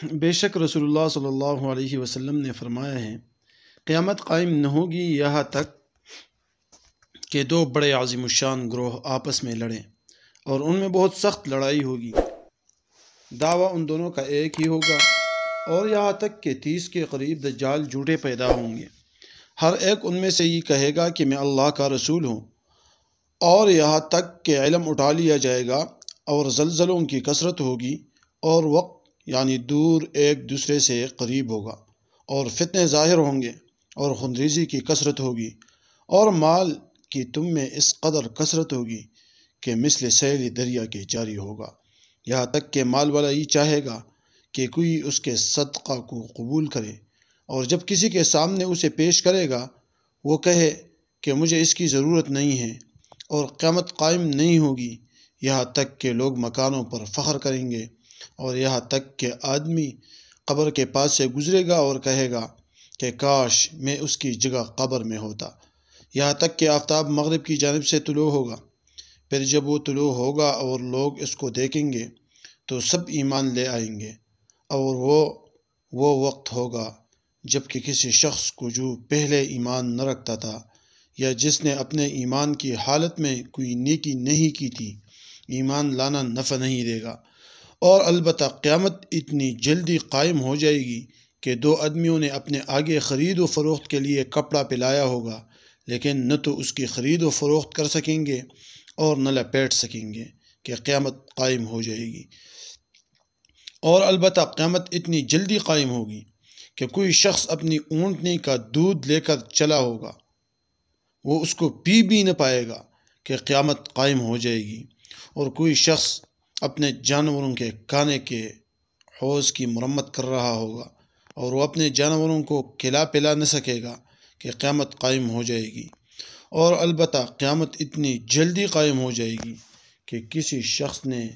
بے شک رسول اللہ صلی اللہ علیہ وسلم نے فرمایا ہے، قیامت قائم نہ ہوگی یہاں تک کہ دو بڑے عظیم الشان گروہ آپس میں لڑیں اور ان میں بہت سخت لڑائی ہوگی۔ دعویٰ ان دونوں کا ایک ہی ہوگا، اور یہاں تک کہ 30 کے قریب دجال جھوٹے پیدا ہوں گے۔ ہر ایک ان میں سے یہ کہے گا کہ میں اللہ کا رسول ہوں، اور یہاں تک کہ علم اٹھا لیا جائے گا اور زلزلوں کی کثرت ہوگی، اور وقت یعنی دور ایک دوسرے سے قریب ہوگا، اور فتنے ظاہر ہوں گے، اور خونریزی کی کثرت ہوگی، اور مال کی تم میں اس قدر کثرت ہوگی کہ مثل سیل دریا کے جاری ہوگا، یہاں تک کہ مال والا یہ چاہے گا کہ کوئی اس کے صدقہ کو قبول کرے، اور جب کسی کے سامنے اسے پیش کرے گا وہ کہے کہ مجھے اس کی ضرورت نہیں ہے، اور قیامت قائم نہیں ہوگی یہاں تک کہ لوگ مکانوں پر فخر کریں گے، اور یہاں تک کہ آدمی قبر کے پاس سے گزرے گا اور کہے گا کہ کاش میں اس کی جگہ قبر میں ہوتا، یہاں تک کہ آفتاب مغرب کی جانب سے طلوع ہوگا۔ پھر جب وہ طلوع ہوگا اور لوگ اس کو دیکھیں گے تو سب ایمان لے آئیں گے، اور وہ وقت ہوگا جب کہ کسی شخص کو جو پہلے ایمان نہ رکھتا تھا، یا جس نے اپنے ایمان کی حالت میں کوئی نیکی نہیں کی تھی، ایمان لانا نفع نہیں دے گا۔ اور البتہ قیامت اتنی جلدی قائم ہو جائے گی کہ دو آدمیوں نے اپنے آگے خرید و فروخت کے لیے کپڑا پلایا ہوگا، لیکن نہ تو اس کی خرید و فروخت کر سکیں گے اور نہ لپیٹ سکیں گے کہ قیامت قائم ہو جائے گی۔ اور البتہ قیامت اتنی جلدی قائم ہوگی کہ کوئی شخص اپنی اونٹنی کا دودھ لے کر چلا ہوگا، وہ اس کو پی بھی نہ پائے گا کہ قیامت قائم ہو جائے گی، اور کوئی شخص اپنے جانوروں کے کھانے کے حوض کی مرمت کر رہا ہوگا، اور وہ اپنے جانوروں کو کھلا پلا نہ سکے گا کہ قیامت قائم ہو جائے گی۔ اور البتہ قیامت اتنی جلدی قائم ہو جائے گی کہ کسی شخص نے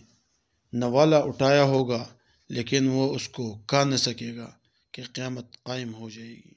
نوالا اٹھایا ہوگا لیکن وہ اس کو کھا نہ سکے گا کہ قیامت قائم ہو جائے گی۔